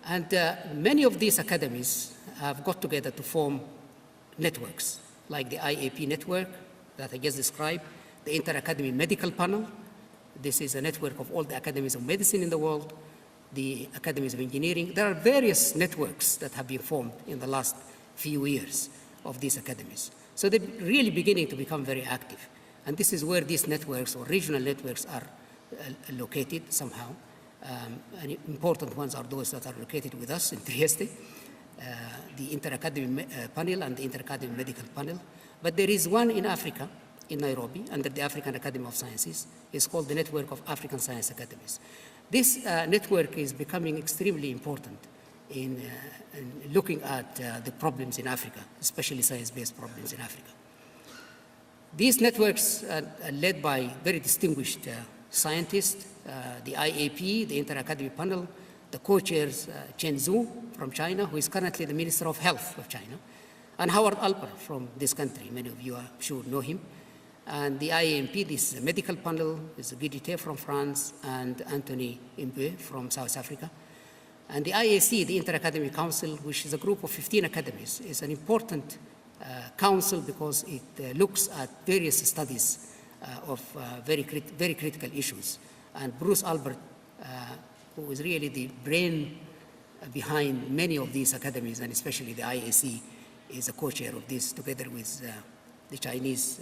And many of these academies have got together to form networks, like the IAP network that I just described, the Inter-Academy Medical Panel. This is a network of all the academies of medicine in the world, the academies of engineering. There are various networks that have been formed in the last few years of these academies. So they're really beginning to become very active. And this is where these networks or regional networks are located somehow. And important ones are those that are located with us in Trieste, the Inter-Academy Panel and the Inter-Academy Medical Panel. But there is one in Africa, in Nairobi, under the African Academy of Sciences. It's called the Network of African Science Academies. This network is becoming extremely important in looking at the problems in Africa, especially science-based problems in Africa. These networks are led by very distinguished scientists, the IAP, the Inter-Academy Panel, the co-chairs Chen Zhu from China, who is currently the Minister of Health of China, and Howard Alper from this country. Many of you, I'm sure, know him. And the IAMP, this is a medical panel, is Guidité from France and Anthony Imbe from South Africa. And the IAC, the Inter-Academy Council, which is a group of 15 academies, is an important council because it looks at various studies of very critical issues. And Bruce Albert, who is really the brain behind many of these academies, and especially the IAC, is a co-chair of this together with the Chinese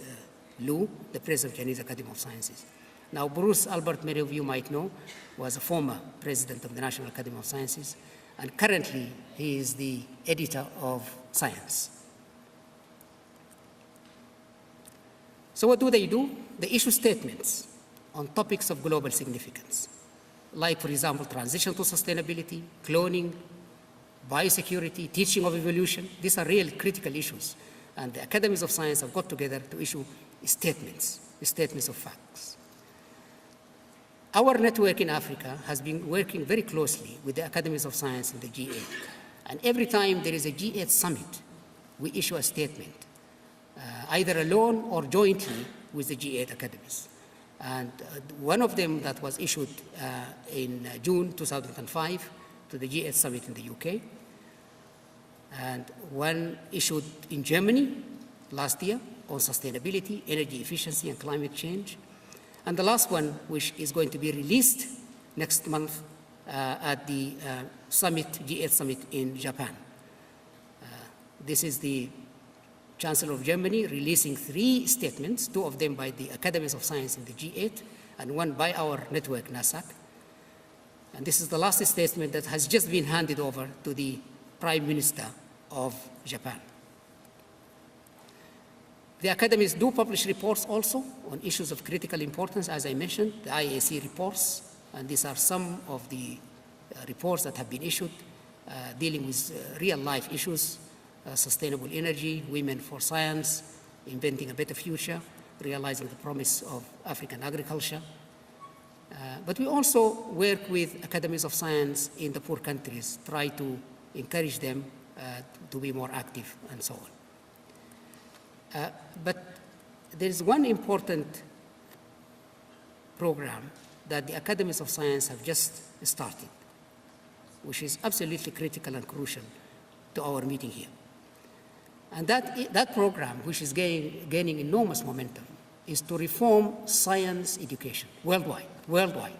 Lu, the president of Chinese Academy of Sciences. Now, Bruce Albert, many of you might know, was a former president of the National Academy of Sciences, and currently he is the editor of Science. So what do? They issue statements on topics of global significance, like, for example, transition to sustainability, cloning, biosecurity, teaching of evolution. These are real critical issues. And the academies of science have got together to issue statements of facts. Our network in Africa has been working very closely with the academies of science in the G8. And every time there is a G8 summit, we issue a statement, either alone or jointly with the G8 academies. And one of them that was issued in June 2005 to the G8 summit in the UK, and one issued in Germany last year on sustainability, energy efficiency, and climate change. And the last one, which is going to be released next month at the G8 summit in Japan. This is the Chancellor of Germany releasing 3 statements, 2 of them by the Academies of Science in the G8, and 1 by our network, NASAC. And this is the last statement that has just been handed over to the Prime Minister of Japan. The academies do publish reports also on issues of critical importance, as I mentioned, the IAC reports, and these are some of the reports that have been issued dealing with real-life issues, sustainable energy, women for science, inventing a better future, realizing the promise of African agriculture. But we also work with academies of science in the poor countries, try to encourage them to be more active and so on. But there is one important program that the academies of science have just started, which is absolutely critical and crucial to our meeting here. And that program, which is gaining enormous momentum, is to reform science education worldwide,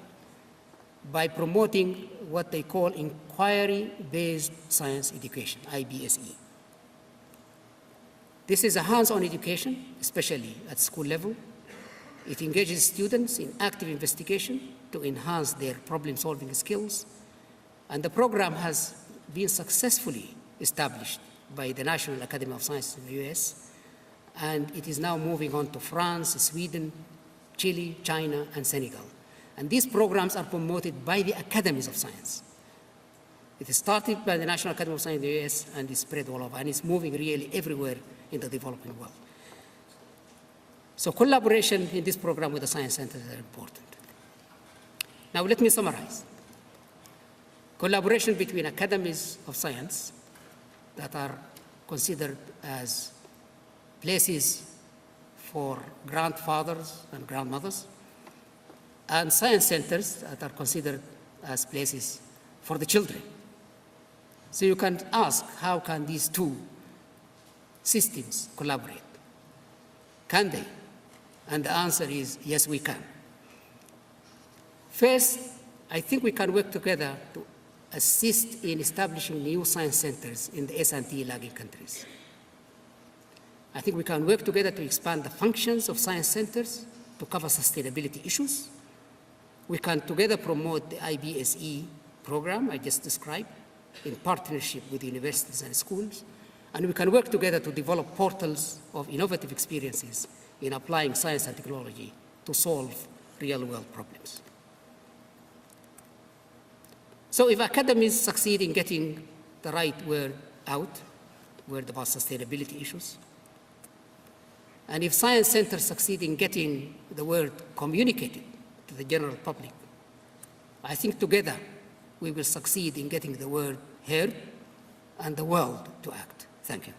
by promoting what they call inquiry-based science education, IBSE. This is a hands-on education, especially at school level. It engages students in active investigation to enhance their problem-solving skills. And the program has been successfully established by the National Academy of Sciences in the US, and it is now moving on to France, Sweden, Chile, China, and Senegal. And these programs are promoted by the academies of science. It is started by the National Academy of Science in the US and is spread all over, and it's moving really everywhere in the developing world. So collaboration in this program with the science centers is important. Now let me summarize. Collaboration between academies of science that are considered as places for grandfathers and grandmothers, and science centers that are considered as places for the children. So you can ask, how can these two systems collaborate? Can they? And the answer is, yes, we can. First, I think we can work together to assist in establishing new science centers in the S&T lagging countries. I think we can work together to expand the functions of science centers to cover sustainability issues. We can together promote the IBSE program I just described in partnership with universities and schools. And we can work together to develop portals of innovative experiences in applying science and technology to solve real-world problems. So if academies succeed in getting the right word out, word about sustainability issues, and if science centers succeed in getting the word communicated to the general public, I think together we will succeed in getting the word heard and the world to act. Thank you.